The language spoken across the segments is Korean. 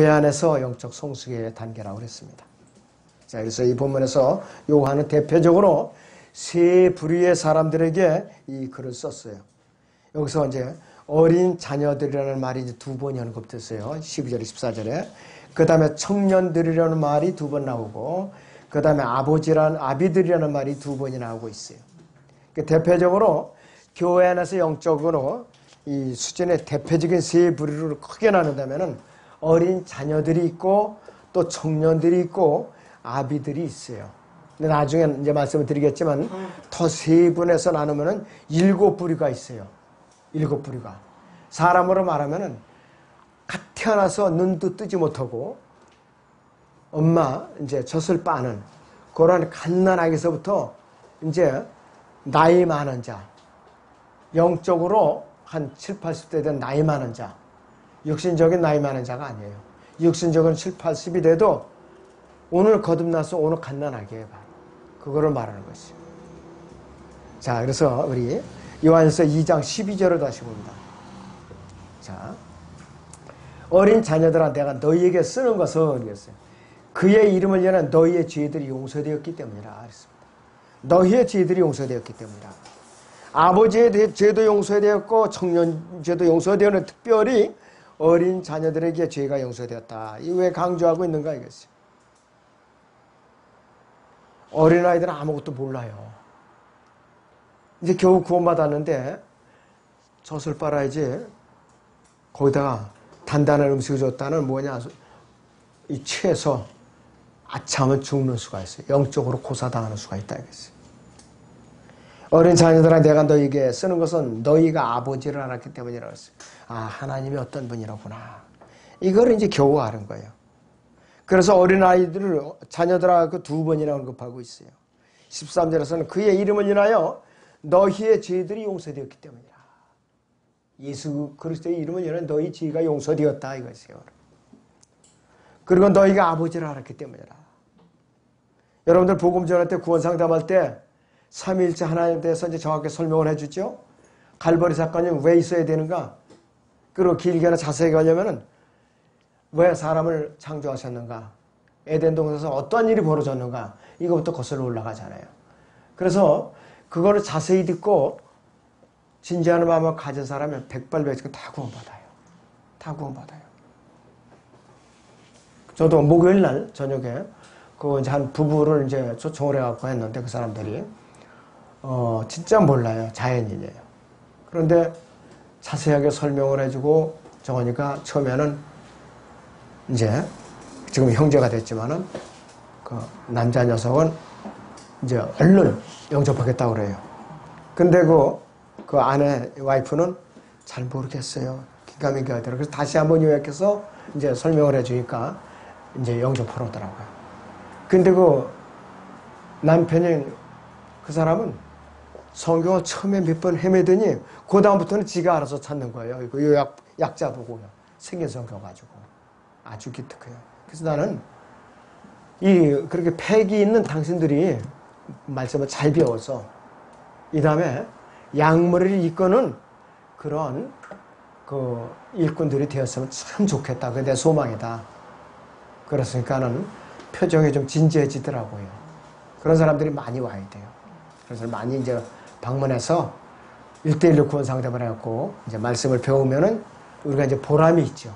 교회 안에서 영적 성숙의 단계라고 그랬습니다. 자, 그래서 이 본문에서 요한은 대표적으로 세 부류의 사람들에게 이 글을 썼어요. 여기서 이제 어린 자녀들이라는 말이 이제 두 번이 언급됐어요. 12절에 14절에. 그 다음에 청년들이라는 말이 두 번 나오고, 그 다음에 아비들이라는 말이 두 번이 나오고 있어요. 대표적으로 교회 안에서 영적으로 이 수준의 대표적인 세 부류로 크게 나눈다면은 어린 자녀들이 있고 또 청년들이 있고 아비들이 있어요. 근데 나중에 이제 말씀을 드리겠지만 더 세 분에서 나누면은 7부류가 있어요. 7부류가. 사람으로 말하면은 갓 태어나서 눈도 뜨지 못하고 엄마 이제 젖을 빠는 그런 갓난아기서부터 이제 나이 많은 자, 영적으로 한 7, 80대 된 나이 많은 자, 육신적인 나이 많은 자가 아니에요. 육신적인 7, 80이 돼도 오늘 거듭나서 오늘 갓난아기예요. 그거를 말하는 것이죠. 자, 그래서 우리 요한일서 2장 12절을 다시 봅니다. 자, 어린 자녀들아 내가 너희에게 쓰는 것은 이랬어요. 그의 이름을 위하여 너희의 죄들이 용서되었기 때문이라 그랬습니다. 너희의 죄들이 용서되었기 때문이라. 아버지의 죄도 용서되었고 청년 죄도 용서되었는 특별히 어린 자녀들에게 죄가 용서되었다. 이 왜 강조하고 있는가 이것이요. 어린아이들은 아무것도 몰라요. 이제 겨우 구원받았는데 젖을 빨아야지 거기다가 단단한 음식을 줬다는 뭐냐 이 취해서 아차하면 죽는 수가 있어요. 영적으로 고사당하는 수가 있다 이거지. 어린 자녀들아 내가 너희에게 쓰는 것은 너희가 아버지를 알았기 때문이라고 했어요. 아, 하나님이 어떤 분이라구나. 이걸 이제 겨우 아는 거예요. 그래서 어린아이들을 자녀들아 그 두 번이나 언급하고 있어요. 13절에서는 그의 이름을 인하여 너희의 죄들이 용서되었기 때문이라. 예수 그리스도의 이름을 인하여 너희 죄가 용서되었다 이것이에요. 그리고 너희가 아버지를 알았기 때문이라. 여러분들 복음 전할 때 구원 상담할 때 삼위일체 하나님에 대해서 이제 정확히 설명을 해주죠. 갈보리 사건이 왜 있어야 되는가? 그리고 길게나 자세히 가려면은 왜 사람을 창조하셨는가? 에덴 동산에서 어떤 일이 벌어졌는가? 이거부터 거슬러 올라가잖아요. 그래서 그거를 자세히 듣고 진지한 마음을 가진 사람은 백발백중 다 구원받아요. 다 구원받아요. 저도 목요일 날 저녁에 그 이제 한 부부를 이제 초청을 해갖고 했는데 그 사람들이 진짜 몰라요. 자연인이에요. 그런데 자세하게 설명을 해주고 저거니까 처음에는 이제 지금 형제가 됐지만은 그 남자 녀석은 이제 얼른 영접하겠다고 그래요. 근데 그 아내 와이프는 잘 모르겠어요. 기가 막히게 하더라고요. 그래서 다시 한번 요약해서 이제 설명을 해주니까 이제 영접하러 오더라고요. 근데 그 남편이 그 사람은 성경을 처음에 몇 번 헤매더니 그 다음부터는 지가 알아서 찾는 거예요. 이거 약자 보고요. 생겨성경 가지고 아주 기특해요. 그래서 나는 그렇게 패기 있는 당신들이 말씀을 잘 배워서 이 다음에 양머리를 이끄는 그런 그 일꾼들이 되었으면 참 좋겠다. 그게 내 소망이다. 그랬으니까는 표정이 좀 진지해지더라고요. 그런 사람들이 많이 와야 돼요. 그래서 많이 이제 방문해서 1대1로 구원 상담을 해갖고 이제 말씀을 배우면은 우리가 이제 보람이 있죠.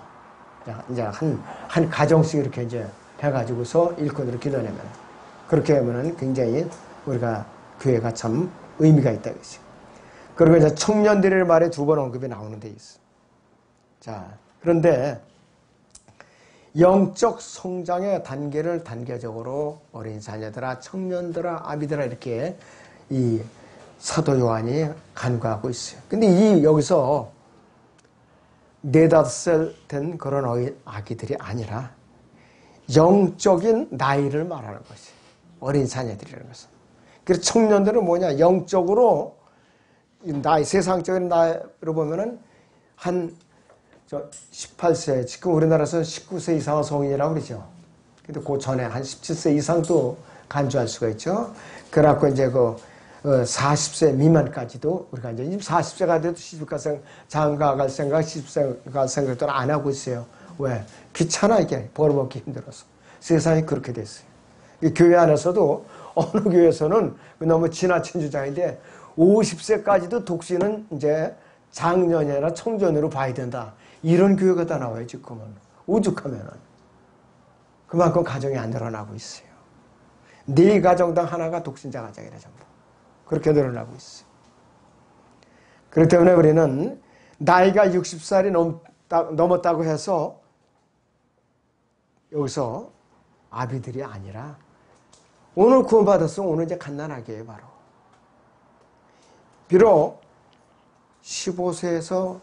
이제 한 가정씩 이렇게 이제 해가지고서 일꾼으로 길러내면 그렇게 하면은 굉장히 우리가 교회가 참 의미가 있다 이거죠. 그리고 이제 청년들의 말에 두 번 언급이 나오는 데 있어. 자, 그런데 영적 성장의 단계를 단계적으로 어린 자녀들아, 청년들아, 아비들아 이렇게 이 사도 요한이 간과하고 있어요. 근데 여기서 4-5살 된 그런 아기들이 아니라 영적인 나이를 말하는 것이 어린 자녀들이라는 것은. 그래서 청년들은 뭐냐? 영적으로 나이, 세상적인 나이로 보면은 한 18세, 지금 우리나라에서는 19세 이상은 성인이라고 그러죠. 근데 그 전에 한 17세 이상도 간주할 수가 있죠. 그래갖고 이제 40세 미만까지도 우리가 이제 40세가 돼도 시집갈 생각, 장가 갈 생각, 시집갈 생각도 안 하고 있어요. 왜? 귀찮아 이게 벌어먹기 힘들어서. 세상이 그렇게 됐어요. 이 교회 안에서도 어느 교회에서는 너무 지나친 주장인데 50세까지도 독신은 이제 장년이나 청년으로 봐야 된다. 이런 교회가 다 나와요 지금은. 오죽하면은. 그만큼 가정이 안 늘어나고 있어요. 4가정당 하나가 독신자 가정이라 전부. 그렇게 늘어나고 있어요. 그렇기 때문에 우리는 나이가 60살이 넘었다고 해서 여기서 아비들이 아니라 오늘 구원받았으면 오늘 이제 갓난아기예요 바로. 비록 15세에서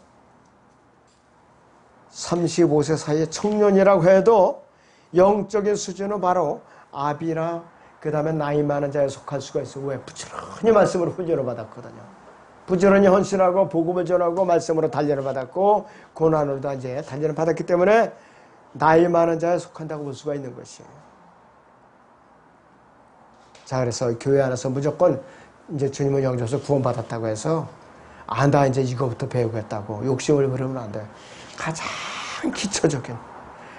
35세 사이의 청년이라고 해도 영적인 수준은 바로 아비나 그 다음에 나이 많은 자에 속할 수가 있어요. 왜? 부지런히 말씀으로 훈련을 받았거든요. 부지런히 헌신하고 복음을 전하고 말씀으로 단련을 받았고 고난으로도 이제 단련을 받았기 때문에 나이 많은 자에 속한다고 볼 수가 있는 것이에요. 자, 그래서 교회 안에서 무조건 이제 주님을 영접해서 구원받았다고 해서 나 이제 이거부터 배우겠다고 욕심을 부리면 안 돼요. 가장 기초적인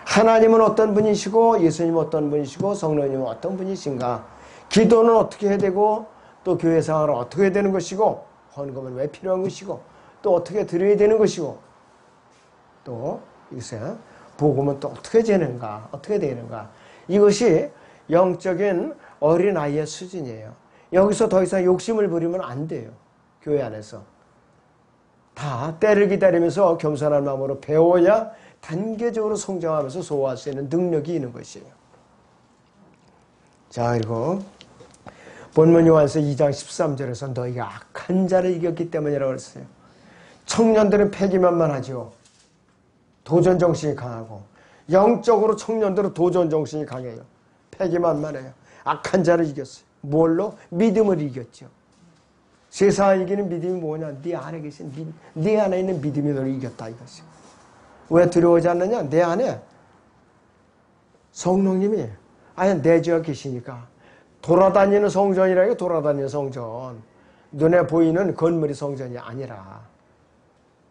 하나님은 어떤 분이시고 예수님은 어떤 분이시고 성령님은 어떤 분이신가, 기도는 어떻게 해야 되고 또 교회 생활은 어떻게 해야 되는 것이고 헌금은 왜 필요한 것이고 또 어떻게 드려야 되는 것이고 또 이것에 복음은 또 어떻게 되는가, 어떻게 되는가, 이것이 영적인 어린아이의 수준이에요. 여기서 더 이상 욕심을 부리면 안 돼요. 교회 안에서 다 때를 기다리면서 겸손한 마음으로 배워야 단계적으로 성장하면서 소화할 수 있는 능력이 있는 것이에요. 자, 그리고 본문 요한서 2장 13절에서 너희가 악한 자를 이겼기 때문이라고 그랬어요. 청년들은 패기만만하죠. 도전정신이 강하고 영적으로 청년들은 도전정신이 강해요. 패기만만해요. 악한 자를 이겼어요. 뭘로? 믿음을 이겼죠. 세상을 이기는 믿음이 뭐냐? 네 안에 계신 네 안에 있는 믿음이 너를 이겼다 이것이요. 왜 두려워하지 않느냐? 내 안에 성령님이 아예 내주어 계시니까. 돌아다니는 성전이라고. 돌아다니는 성전, 눈에 보이는 건물이 성전이 아니라.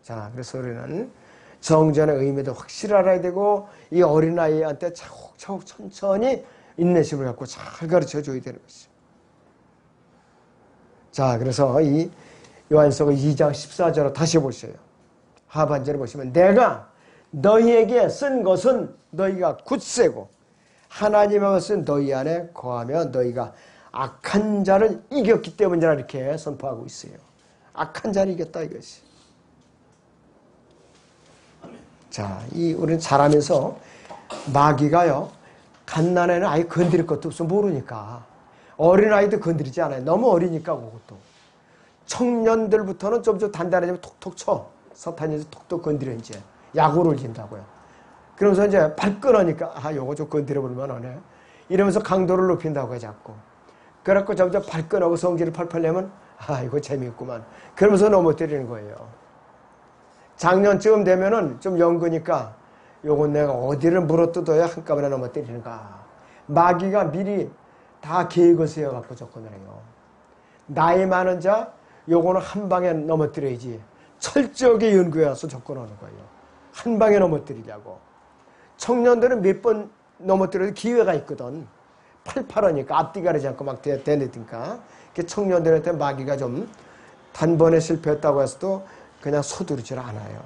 자, 그래서 우리는 성전의 의미도 확실히 알아야 되고 이 어린아이한테 차곡차곡 천천히 인내심을 갖고 잘 가르쳐줘야 되는 것이죠. 자, 그래서 이 요한서 2장 14절을 다시 보세요. 하반절을 보시면 내가 너희에게 쓴 것은 너희가 굳세고 하나님의 것은 너희 안에 거하며 너희가 악한 자를 이겼기 때문이라 이렇게 선포하고 있어요. 악한 자를 이겼다 이것이. 자, 우리는 자라면서 마귀가요, 갓난아이는 아예 건드릴 것도 없어 모르니까. 어린아이도 건드리지 않아요. 너무 어리니까 그것도. 청년들부터는 좀 단단해지면 톡톡 쳐. 사탄이 이제 톡톡 건드려 이제 약오를 준다고요. 그러면서 이제 발끈하니까 요거 좀 건드려보면 하네. 이러면서 강도를 높인다고요 자꾸. 그래갖고 점점 발끈하고 성질을 팔팔 내면 이거 재미있구만. 그러면서 넘어뜨리는 거예요. 작년쯤 되면은 좀 연그니까 요건 내가 어디를 물어뜯어야 한꺼번에 넘어뜨리는가. 마귀가 미리 다 계획을 세워갖고 접근을 해요. 나이 많은 자 요거는 한 방에 넘어뜨려야지. 철저하게 연구해서 접근하는 거예요. 한 방에 넘어뜨리려고. 청년들은 몇 번 넘어뜨려도 기회가 있거든. 팔팔하니까 앞뒤 가리지 않고 막 대내니까. 청년들한테 마귀가 좀 단번에 실패했다고 해서도 그냥 서두르질 않아요.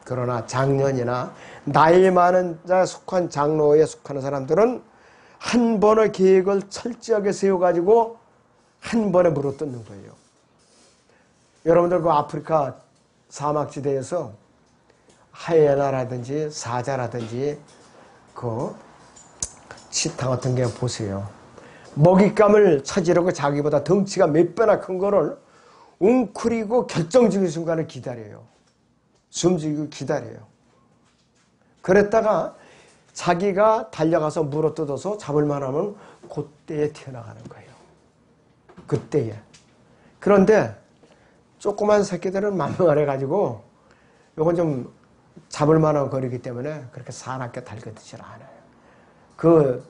그러나 장년이나 나이 많은 자에 속한 장로에 속하는 사람들은 한 번의 계획을 철저하게 세워가지고 한 번에 물어뜯는 거예요. 여러분들 그 아프리카 사막지대에서 하이에나라든지 사자라든지 그 치타 같은 게 보세요. 먹잇감을 찾으려고 자기보다 덩치가 몇 배나 큰 거를 웅크리고 결정적인 순간을 기다려요. 숨죽이고 기다려요. 그랬다가 자기가 달려가서 물어뜯어서 잡을만 하면 그때에 튀어나가는 거예요. 그때에. 그런데 조그만 새끼들은 만만해가지고 요건 좀 잡을만한 거리기 때문에 그렇게 사납게 달겨드질 않아요. 그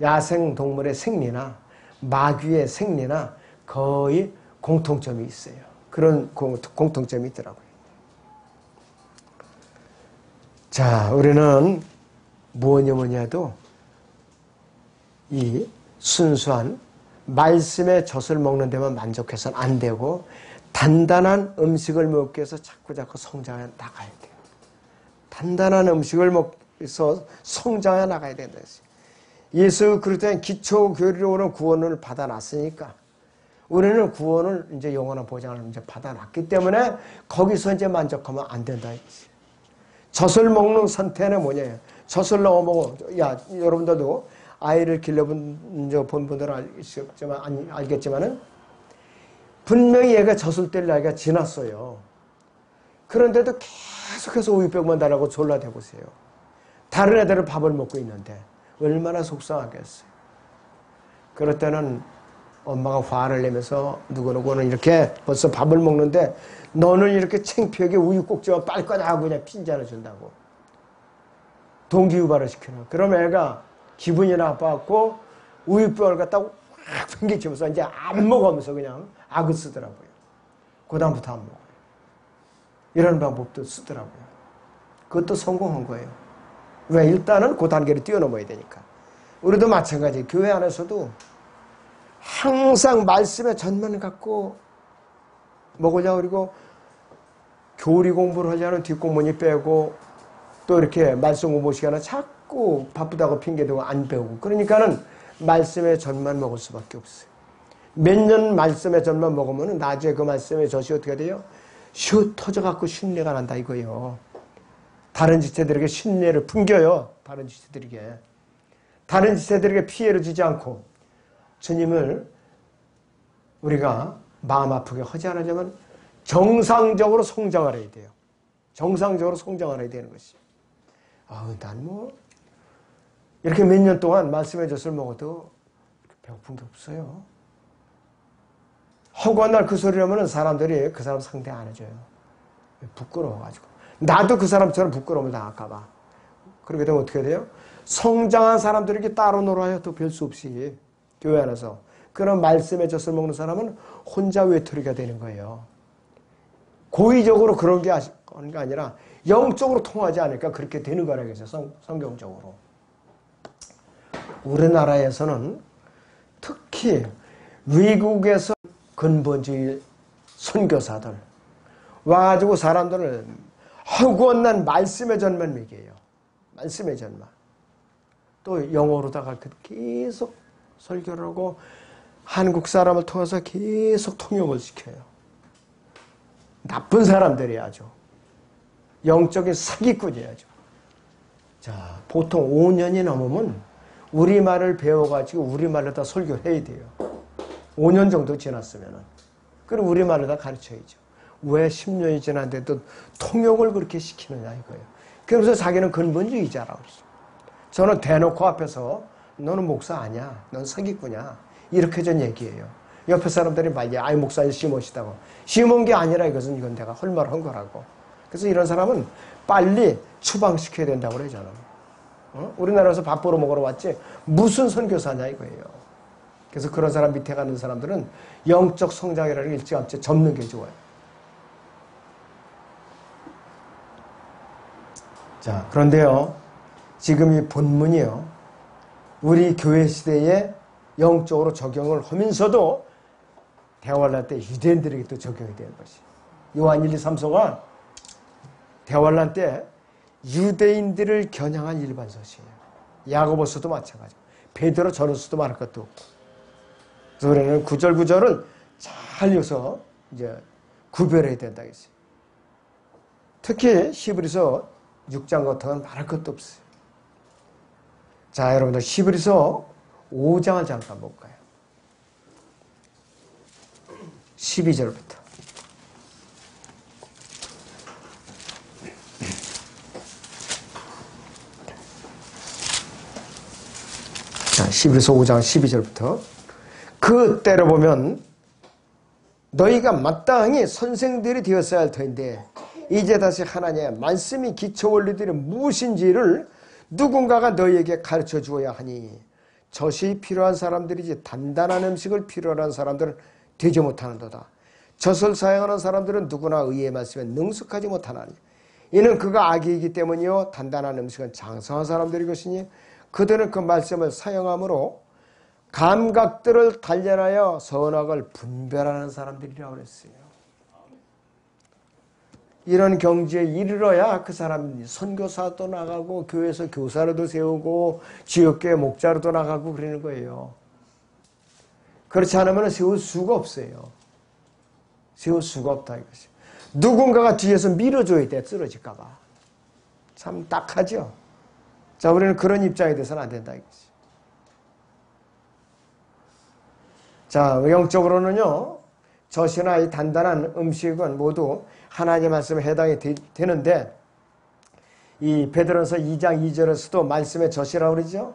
야생동물의 생리나 마귀의 생리나 거의 공통점이 있어요. 그런 공통점이 있더라고요. 자, 우리는 뭐냐 해도 이 순수한 말씀의 젖을 먹는 데만 만족해서는 안 되고 단단한 음식을 먹기 위해서 자꾸 성장해 나가야 돼요. 단단한 음식을 먹어서 성장해 나가야 된다. 예수 그리스도의 기초 교리로는 구원을 받아놨으니까 우리는 구원을 이제 영원한 보장을 이제 받아놨기 때문에 거기서 이제 만족하면 안 된다. 젖을 먹는 상태는 뭐냐요? 젖을 넣어 먹어. 야, 여러분들도 아이를 길러본 분들은 알겠지만은 분명히 얘가 젖을 뗄 나이가 지났어요. 그런데도 계속해서 우유병만 달라고 졸라대 보세요. 다른 애들은 밥을 먹고 있는데 얼마나 속상하겠어요. 그럴 때는 엄마가 화를 내면서 누구는 이렇게 벌써 밥을 먹는데 너는 이렇게 창피하게 우유 꼭지만 빨 거냐 하고 그냥 핀잔을 준다고. 동기유발을 시키는. 그럼 애가 기분이 나빠갖고 우유병을 갖다 확 팽개치면서 이제 안 먹으면서 그냥 악을 쓰더라고요. 그 다음부터 안 먹어요. 이런 방법도 쓰더라고요. 그것도 성공한 거예요. 왜? 일단은 그 단계를 뛰어넘어야 되니까. 우리도 마찬가지. 교회 안에서도 항상 말씀의 젖만 갖고 먹으려고 그리고 교리 공부를 하려는 뒷공문이 빼고 또 이렇게 말씀 공부 시간에 자꾸 바쁘다고 핑계대고 안 배우고 그러니까는 말씀의 젖만 먹을 수밖에 없어요. 몇 년 말씀의 젖만 먹으면 나중에 그 말씀의 젖이 어떻게 돼요? 슛 터져갖고 쉰내가 난다 이거예요. 다른 지체들에게 쉰내를 풍겨요. 다른 지체들에게 피해를 주지 않고 주님을 우리가 마음 아프게 하지 않으려면 정상적으로 성장하려야 돼요. 정상적으로 성장하려야 되는 것이. 난 뭐 이렇게 몇 년 동안 말씀의 젖을 먹어도 배고픈 게 없어요. 허구한 날 그 소리를 하면 사람들이 그 사람 상대 안 해줘요. 부끄러워가지고. 나도 그 사람처럼 부끄러움을 당할까 봐. 그렇게 되면 어떻게 돼요? 성장한 사람들에게 따로 놀아요. 또 별 수 없이. 교회 안에서. 그런 말씀의 젖을 먹는 사람은 혼자 외톨이가 되는 거예요. 고의적으로 그런 게 아니라 영적으로 통하지 않으니까 그렇게 되는 거라겠어요. 성경적으로. 우리나라에서는 특히 외국에서 근본주의 선교사들 와가지고 사람들을 허구한 난 말씀의 젖만 먹여요. 말씀의 젖만. 또 영어로다가 계속 설교를 하고 한국 사람을 통해서 계속 통역을 시켜요. 나쁜 사람들이야죠. 영적인 사기꾼이야죠. 자, 보통 5년이 넘으면 우리말을 배워가지고 우리말로 다 설교를 해야 돼요. 5년 정도 지났으면은. 그럼 우리말로 다 가르쳐야죠. 왜 10년이 지났는데도 통역을 그렇게 시키느냐 이거예요. 그래서 자기는 근본주의자라고 그러죠. 저는 대놓고 앞에서 너는 목사 아니야. 넌 사기꾼이야. 이렇게 전 얘기해요. 옆에 사람들이 말이야. 아이 목사님 시모시다고. 시모은 게 아니라 이건 내가 헐말한 거라고. 그래서 이런 사람은 빨리 추방시켜야 된다고 그래요. 저는. 우리나라에서 밥 보러 먹으러 왔지 무슨 선교사냐 이거예요. 그래서 그런 사람 밑에 가는 사람들은 영적 성장이라는 게 일찌감치 접는 게 좋아요. 자, 그런데요. 지금 이 본문이요. 우리 교회 시대에 영적으로 적용을 하면서도 대환란 때 유대인들에게 또 적용이 되는 것이. 요한 1, 2, 3서가 대환란 때 유대인들을 겨냥한 일반서시예요. 야고보서도 마찬가지고 베드로 전후서도 말할 것도 없고. 그래서 우리는 구절구절은 잘 읽어서 이제 구별해야 된다 했어요. 특히 히브리서 6장 같은 건 말할 것도 없어요. 자, 여러분들 히브리서 5장을 잠깐 볼까요? 12절부터. 자, 히브리서 5장 12절부터. 그 때로 보면 너희가 마땅히 선생들이 되었어야 할 터인데 이제 다시 하나님의 말씀이 기초 원리들이 무엇인지를 누군가가 너희에게 가르쳐 주어야 하니 젖이 필요한 사람들이지 단단한 음식을 필요한 사람들은 되지 못하는도다. 젖을 사용하는 사람들은 누구나 의의 말씀에 능숙하지 못하나니 이는 그가 아기이기 때문이요 단단한 음식은 장성한 사람들이 것이니 그들은 그 말씀을 사용함으로 감각들을 단련하여 선악을 분별하는 사람들이라고 그랬어요. 이런 경지에 이르러야 그 사람이 선교사도 나가고 교회에서 교사로도 세우고 지역교회 목자로도 나가고 그러는 거예요. 그렇지 않으면 세울 수가 없어요. 세울 수가 없다 이것이. 누군가가 뒤에서 밀어줘야 돼. 쓰러질까 봐. 참 딱하죠. 자, 우리는 그런 입장이 돼서는 안 된다 이것이. 자, 영적으로는요. 젖이나 이 단단한 음식은 모두 하나님 말씀에 해당이 되는데 이 베드로전서 2장 2절에서도 말씀의 젖이라고 그러죠.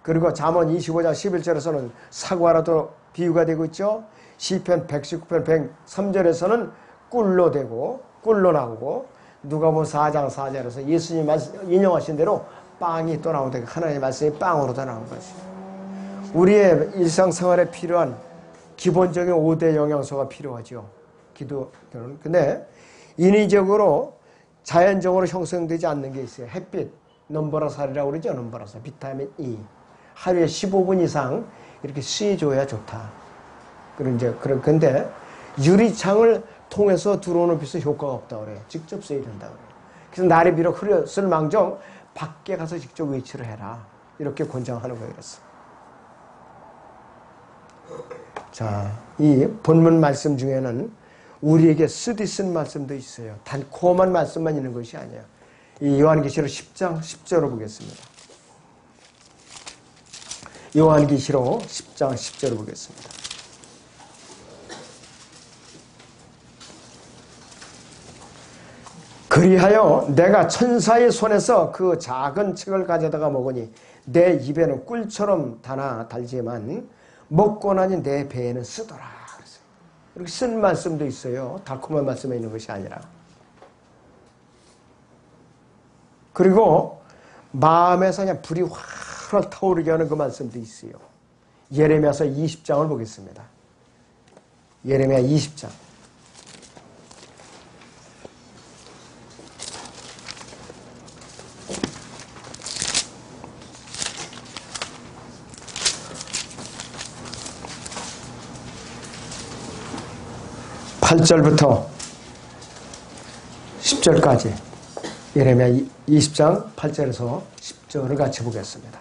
그리고 잠언 25장 11절에서는 사과라도 비유가 되고 있죠. 시편 119편 103절에서는 꿀로 되고 꿀로 나오고 누가복음 4장 4절에서 예수님 인용하신 대로 빵이 또 나오고 하나님의 말씀이 빵으로도 나온 것이죠. 우리의 일상생활에 필요한 기본적인 5대 영양소가 필요하죠. 기도교는. 근데 인위적으로 자연적으로 형성되지 않는 게 있어요. 햇빛, 넘버라살이라고 그러죠. 넘버라살, 비타민 E. 하루에 15분 이상 이렇게 쐬줘야 좋다. 근데 유리창을 통해서 들어오는 빛은 효과가 없다고 그래요. 직접 쐬야 된다고 그래요. 그래서 날이 비록 흐렸을 망정 밖에 가서 직접 외출을 해라. 이렇게 권장하는 거예요. 그래서. 자, 이 본문 말씀 중에는 우리에게 쓰디쓴 말씀도 있어요. 달콤한 말씀만 있는 것이 아니에요. 이 요한계시록 10장 10절을 보겠습니다. 요한계시록 10장 10절을 보겠습니다. 그리하여 내가 천사의 손에서 그 작은 책을 가져다가 먹으니 내 입에는 꿀처럼 달지만 먹고 나니 내 배에는 쓰더라. 이렇게 쓴 말씀도 있어요. 달콤한 말씀에 있는 것이 아니라. 그리고 마음에서 그냥 불이 활활 타오르게 하는 그 말씀도 있어요. 예레미야서 20장을 보겠습니다. 예레미야 20장. 8절부터 10절까지 예레미야 20장 8절에서 10절을 같이 보겠습니다.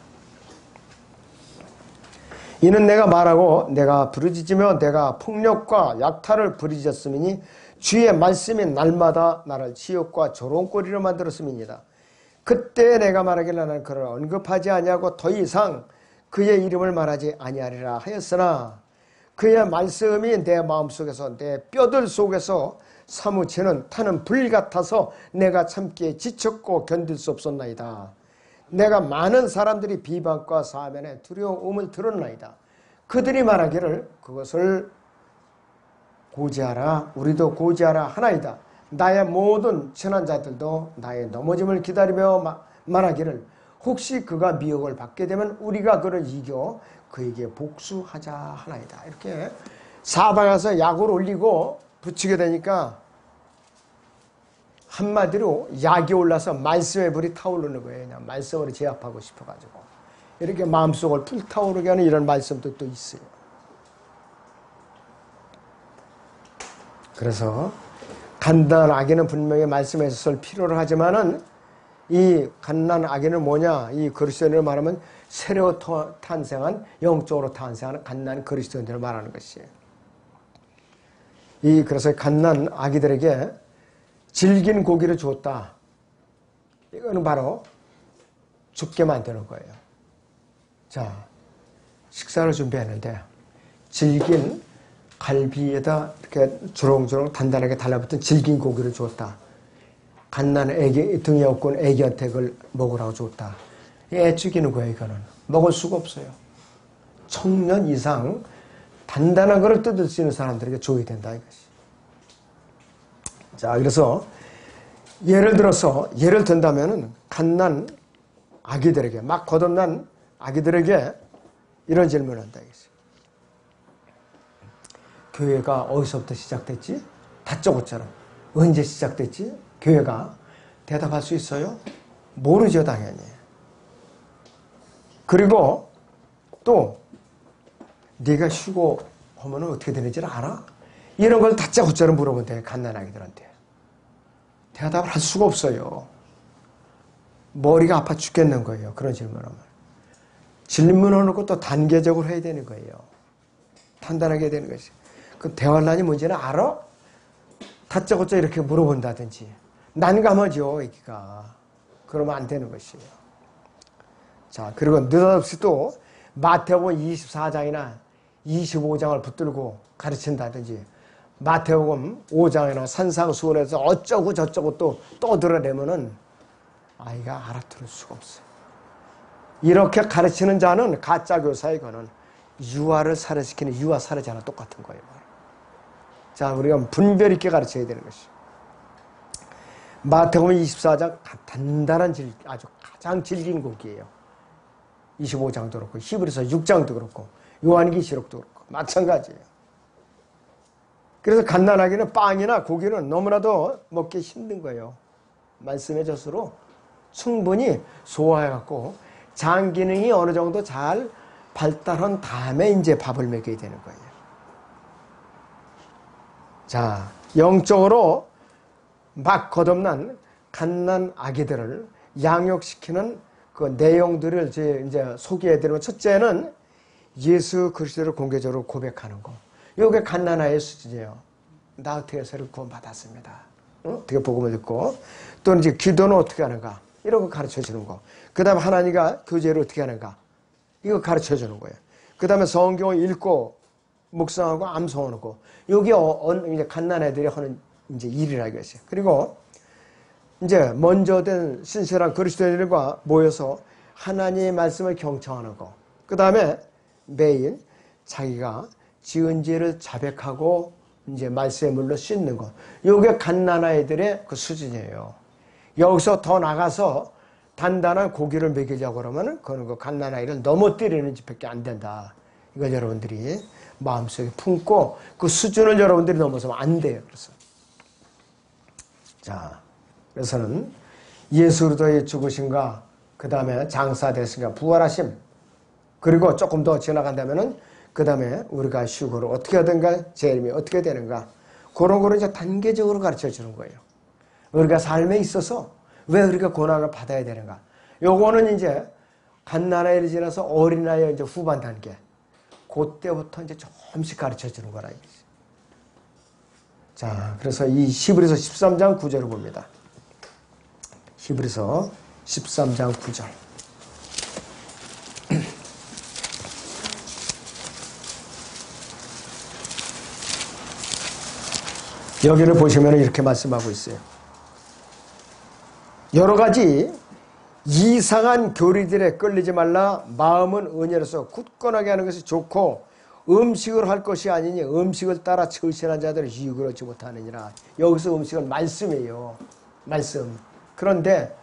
이는 내가 말하고 내가 부르짖으며 내가 폭력과 약탈을 부르짖었음이니 주의 말씀이 날마다 나를 지옥과 조롱거리로 만들었음이니이다. 그때 내가 말하기를 나는 그를 언급하지 아니하고 더 이상 그의 이름을 말하지 아니하리라 하였으나 그의 말씀이 내 마음속에서 내 뼈들 속에서 사무치는 타는 불 같아서 내가 참기에 지쳤고 견딜 수 없었나이다. 내가 많은 사람들이 비방과 사면에 두려움을 들었나이다. 그들이 말하기를 그것을 고지하라 우리도 고지하라 하나이다. 나의 모든 친한 자들도 나의 넘어짐을 기다리며 말하기를 혹시 그가 미혹을 받게 되면 우리가 그를 이겨 그에게 복수하자 하나이다. 이렇게 사방에서 약을 올리고 붙이게 되니까 한마디로 약이 올라서 말씀의 불이 타오르는 거예요. 그냥 말씀으로 제압하고 싶어가지고. 이렇게 마음속을 불타오르게 하는 이런 말씀도 또 있어요. 그래서 간단한 악인은 분명히 말씀에 있어서 필요로 하지만은 이 갓난 악인은 뭐냐? 이 그리스도인을 말하면 새로 탄생한 영적으로 탄생하는 갓난 그리스도인들을 말하는 것이에요. 그래서 갓난 아기들에게 질긴 고기를 줬다. 이거는 바로 죽게 만드는 거예요. 자, 식사를 준비했는데 질긴 갈비에다 이렇게 주렁주렁 단단하게 달라붙은 질긴 고기를 줬다. 갓난 애기 등에 업고 애기한테 그걸 먹으라고 줬다. 애 죽이는 거예요. 이거는 먹을 수가 없어요. 청년 이상 단단한 거를 뜯을 수 있는 사람들에게 줘야 된다 이것이. 자, 그래서 예를 든다면은 갓난 아기들에게 막 거듭난 아기들에게 이런 질문을 한다 이것이. 교회가 어디서부터 시작됐지? 다짜고짜로. 언제 시작됐지? 교회가 대답할 수 있어요? 모르죠, 당연히. 그리고 또 네가 쉬고 하면 어떻게 되는지를 알아? 이런 걸 다짜고짜로 물어보면 돼, 갓난아기들한테. 대답을 할 수가 없어요. 머리가 아파 죽겠는 거예요, 그런 질문하면. 질문하는 것도 단계적으로 해야 되는 거예요. 단단하게 해야 되는 것이. 그럼 대화란이 뭔지는 알아? 다짜고짜 이렇게 물어본다든지. 난감하죠, 애기가. 그러면 안 되는 것이에요. 자, 그리고 느닷없이 또 마태복음 24장이나 25장을 붙들고 가르친다든지, 마태복음 5장이나 산상수훈에서 어쩌고 저쩌고 또 떠들어내면은 아이가 알아들을 수가 없어요. 이렇게 가르치는 자는 가짜 교사에 거는 유아를 살해시키는 유아 살해자나 똑같은 거예요. 자, 우리가 분별 있게 가르쳐야 되는 것이죠. 마태복음 24장 단단한 아주 가장 질긴 곡이에요. 25장도 그렇고 히브리서 6장도 그렇고 요한계시록도 그렇고 마찬가지예요. 그래서 갓난아기는 빵이나 고기는 너무나도 먹기 힘든 거예요. 말씀의 젖으로 충분히 소화해갖고 장 기능이 어느 정도 잘 발달한 다음에 이제 밥을 먹여야 되는 거예요. 자, 영적으로 막 거듭난 갓난 아기들을 양육시키는 그 내용들을 이제 소개해드리면, 첫째는 예수 그리스도를 공개적으로 고백하는 거. 이게 갓난아이의 수준이에요. 나 어떻게 해서를 구원받았습니다. 어떻게 복음을 듣고, 또 이제 기도는 어떻게 하는가, 이런 거 가르쳐 주는 거. 그 다음에 하나님과 교제를 어떻게 하는가, 이거 가르쳐 주는 거예요. 그 다음에 성경을 읽고 묵상하고 암송하는 거. 이게 이제 갓난아이들이 하는 이제 일이라 이것이에요. 그리고 이제 먼저 된 신실한 그리스도인들과 모여서 하나님의 말씀을 경청하는 거. 그 다음에 매일 자기가 지은 죄를 자백하고 이제 말씀의 물로 씻는 거. 이게 갓난아이들의 그 수준이에요. 여기서 더 나가서 단단한 고기를 먹이려고 그러면 그건 그 갓난아이를 넘어뜨리는 짓밖에 안 된다. 이걸 여러분들이 마음속에 품고 그 수준을 여러분들이 넘어서면 안 돼요. 그래서 자, 그래서는 예수 그리스도의 죽으심과 그 다음에 장사되심과 부활하심, 그리고 조금 더 지나간다면은 그 다음에 우리가 휴거를 어떻게 하든가, 재림이 어떻게 되는가, 그런 거를 이제 단계적으로 가르쳐 주는 거예요. 우리가 삶에 있어서 왜 우리가 고난을 받아야 되는가. 요거는 이제 갓난아이를 지나서 어린아이의 이제 후반 단계, 그때부터 이제 조금씩 가르쳐 주는 거라 이거지. 자, 그래서 이 히브리서 13장 9절을 봅니다. 히브리서 13장 9절. 여기를 보시면 이렇게 말씀하고 있어요. 여러 가지 이상한 교리들에 끌리지 말라. 마음은 은혜로서 굳건하게 하는 것이 좋고 음식을 할 것이 아니니 음식을 따라 처신한 자들은 유익을 얻지 못하느니라. 여기서 음식은 말씀이에요. 말씀. 그런데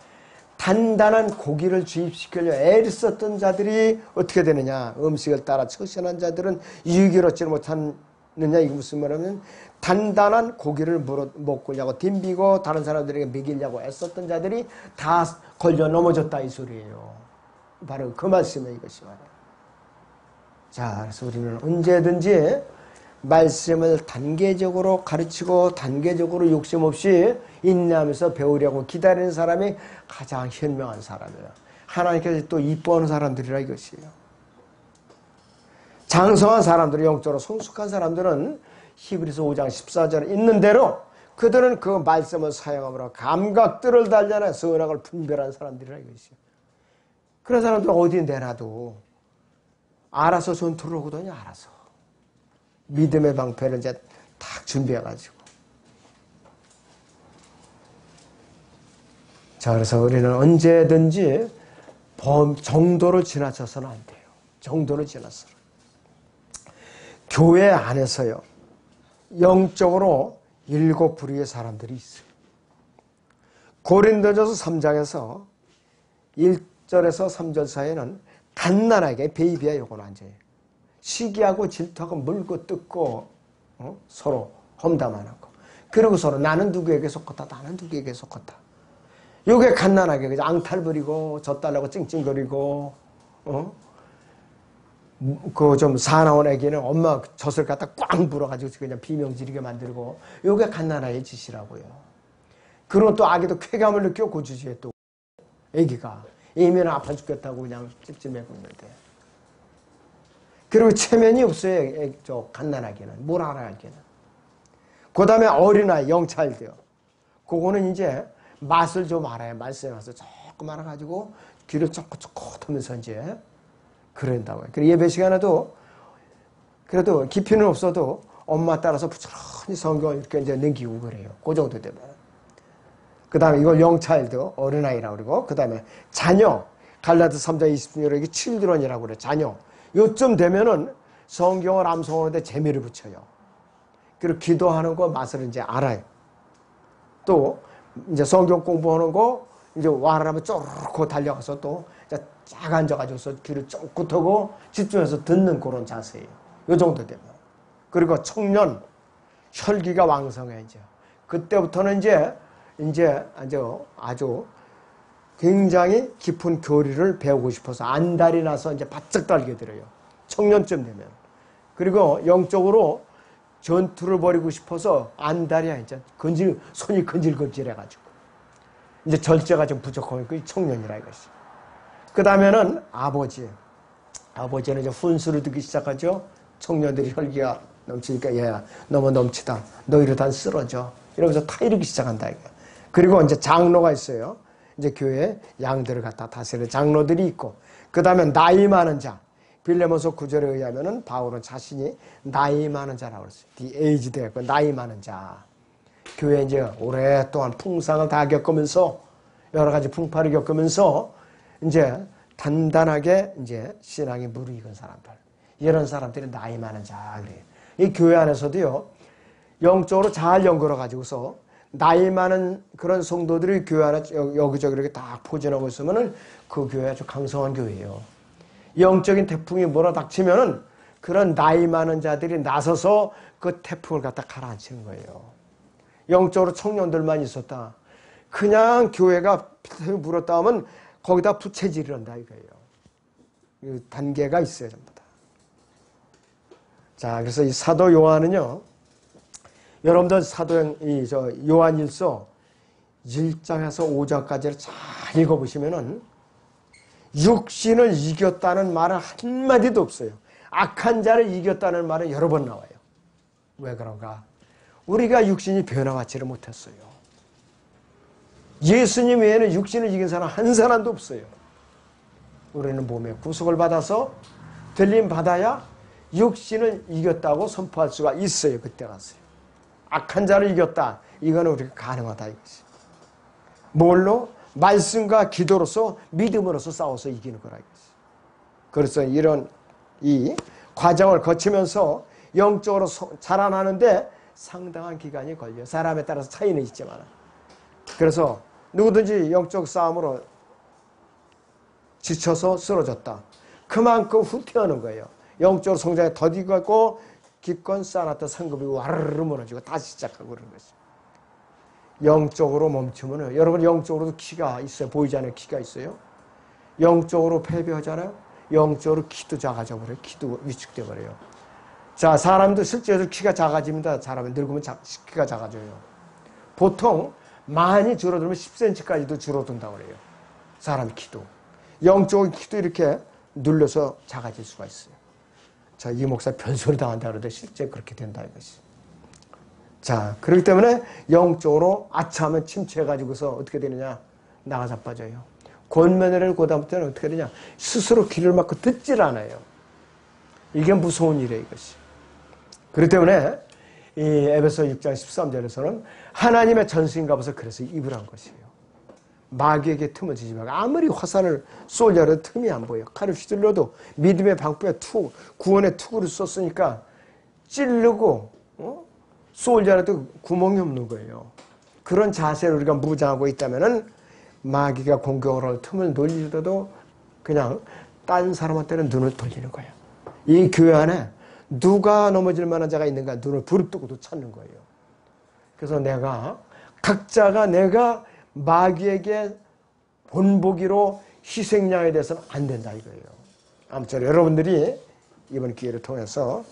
단단한 고기를 주입시키려 애를 썼던 자들이 어떻게 되느냐. 음식을 따라 처신한 자들은 유익을 얻지 못하느냐. 이게 무슨 말이냐면 단단한 고기를 먹으려고 덤비고 다른 사람들에게 먹이려고 애썼던 자들이 다 걸려 넘어졌다 이 소리예요. 바로 그 말씀이에요. 이것이 말이에요. 자, 그래서 우리는 언제든지 말씀을 단계적으로 가르치고 단계적으로 욕심 없이 인내하면서 배우려고 기다리는 사람이 가장 현명한 사람이에요. 하나님께서 또 이뻐하는 사람들이라 이것이에요. 장성한 사람들, 영적으로 성숙한 사람들은 히브리서 5장 14절에 있는 대로 그들은 그 말씀을 사용함으로 감각들을 단련해 선악을 분별하는 사람들이라 이것이에요. 그런 사람들 어디 내놔도 알아서 전투를 하거든요. 알아서. 믿음의 방패를 이제 딱 준비해가지고. 자, 그래서 우리는 언제든지 정도를 지나쳐서는 안 돼요. 정도를 지나서는. 교회 안에서요, 영적으로 7부류의 사람들이 있어요. 고린도전서 3장에서 1절에서 3절 사이에는 갓난아게 베이비야 요건 앉아요. 시기하고 질투하고 물고 뜯고 서로 험담하는 거. 그리고 서로 나는 누구에게 속했다. 나는 누구에게 속했다. 요게 갓난하게 그죠? 앙탈 부리고 젖달라고 찡찡거리고 그 좀 사나운 애기는 엄마 젖을 갖다 꽝 불어가지고 그냥 비명지르게 만들고 요게 갓난아의 짓이라고요. 그리고 또 아기도 쾌감을 느껴 고주지에 또 애기가 이면 아파 죽겠다고 그냥 찝찝해고 있는데 그리고 체면이 없어요. 저 갓난아기는 뭘 알아야 할게는. 그 다음에 어린아이 영찰돼요. 그거는 이제 맛을 좀 알아야 말씀에 와서 조금 알아가지고 귀를 쫑긋쫑긋 하면서 이제 그런다고요. 그리고 예배 시간에도 그래도 깊이는 없어도 엄마 따라서 부지런히 성경을 이렇게 이제 넘기고 그래요. 그 정도 되면. 그 다음에 이걸 영차일드, 어린아이라고 그러고, 그 다음에 자녀, 갈라디 3장 26절에 이게 칠드런이라고 그래요. 자녀. 요쯤 되면은 성경을 암송하는데 재미를 붙여요. 그리고 기도하는 거 맛을 이제 알아요. 또, 이제 성경 공부하는 거, 이제 와라라면 쪼르르고 달려가서 또, 쫙 앉아가지고서 귀를 쫑긋하고 집중해서 듣는 그런 자세예요. 요 정도 되면. 그리고 청년, 혈기가 왕성해, 이제. 그때부터는 이제 아주 굉장히 깊은 교리를 배우고 싶어서 안달이 나서 이제 바짝 달게 들어요. 청년쯤 되면. 그리고 영적으로 전투를 벌이고 싶어서 안달이야, 이제. 손이 근질근질해가지고. 이제 절제가 좀 부족하면 그 청년이라 이것이. 그 다음에는 아버지. 아버지는 이제 훈수를 듣기 시작하죠. 청년들이 혈기가 넘치니까, 얘야, 너무 넘치다. 너 이러다 쓰러져. 이러면서 타이르기 시작한다, 이거. 그리고 이제 장로가 있어요. 이제 교회에 양들을 갖다 다스리는 장로들이 있고, 그 다음에 나이 많은 자. 빌레몬서 9절에 의하면은 바울은 자신이 나이 많은 자라고 그랬어요. The aged 했고, 나이 많은 자. 교회에 이제 오랫동안 풍상을 다 겪으면서, 여러 가지 풍파를 겪으면서, 이제 단단하게 이제 신앙이 무르익은 사람들. 이런 사람들이 나이 많은 자. 그래요. 이 교회 안에서도요, 영적으로 잘 연결해 가지고서 나이 많은 그런 성도들이 교회 안에 여기저기 이렇게 딱 포진하고 있으면은 그 교회 아주 강성한 교회예요. 영적인 태풍이 몰아닥치면은 그런 나이 많은 자들이 나서서 그 태풍을 갖다 가라앉히는 거예요. 영적으로 청년들만 있었다. 그냥 교회가 태풍이 불었다 하면 거기다 부채질을 한다 이거예요. 단계가 있어요, 전부 다. 자, 그래서 이 사도 요한은요, 여러분들 요한일서 1장에서 5장까지를 잘 읽어보시면은 육신을 이겼다는 말은 한마디도 없어요. 악한 자를 이겼다는 말은 여러 번 나와요. 왜 그런가? 우리가 육신이 변화받지를 못했어요. 예수님 외에는 육신을 이긴 사람 한 사람도 없어요. 우리는 몸에 구속을 받아서 들림 받아야 육신을 이겼다고 선포할 수가 있어요. 그때 가서요. 악한 자를 이겼다. 이거는 우리가 가능하다 이것이. 뭘로? 말씀과 기도로서 믿음으로서 싸워서 이기는 거라 이것이. 그래서 이런 이 과정을 거치면서 영적으로 자라나는데 상당한 기간이 걸려요. 사람에 따라서 차이는 있지만. 그래서 누구든지 영적 싸움으로 지쳐서 쓰러졌다. 그만큼 후퇴하는 거예요. 영적으로 성장에 더디고 기껏 쌓아놨던 상급이 와르르 무너지고 다시 시작하고 그러는 것이죠. 영적으로 멈추면 여러분 영적으로도 키가 있어요. 보이지 않는 키가 있어요. 영적으로 패배하잖아요. 영적으로 키도 작아져 버려요. 키도 위축돼 버려요. 자, 사람도 실제로 키가 작아집니다. 사람은 늙으면 키가 작아져요. 보통 많이 줄어들면 10cm까지도 줄어든다고 그래요. 사람 키도. 영적인 키도 이렇게 눌려서 작아질 수가 있어요. 자, 이 목사 별소리 당한다 그러는데 실제 그렇게 된다 이것이. 자, 그렇기 때문에 영적으로 아차하면 침체해가지고서 어떻게 되느냐? 나가 자빠져요. 권면회를 고다부터는 어떻게 되냐? 스스로 귀를 막고 듣질 않아요. 이게 무서운 일이에요, 이것이. 그렇기 때문에 이 에베소 6장 13절에서는 하나님의 전수인가 봐서 그래서 입으란 것이에요. 마귀에게 틈을 주지 말고 아무리 화살을 쏘려도 틈이 안 보여요. 칼을 휘둘러도 믿음의 방패에 구원의 투구를 쏘으니까 찌르고 쏘려도 구멍이 없는 거예요. 그런 자세를 우리가 무장하고 있다면은 마귀가 공격을 할 틈을 놀리더라도 그냥 딴 사람한테는 눈을 돌리는 거예요. 이 교회 안에 누가 넘어질 만한 자가 있는가 눈을 부릅뜨고도 찾는 거예요. 그래서 각자가 내가 마귀에게 본보기로 희생양이 돼서는 안 된다 이거예요. 아무튼 여러분들이 이번 기회를 통해서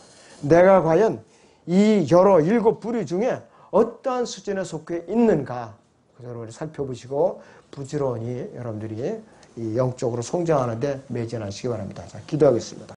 내가 과연 이 여러 7 부류 중에 어떠한 수준에 속해 있는가 여러분이 살펴보시고 부지런히 여러분들이 이 영적으로 성장하는 데 매진하시기 바랍니다. 자, 기도하겠습니다.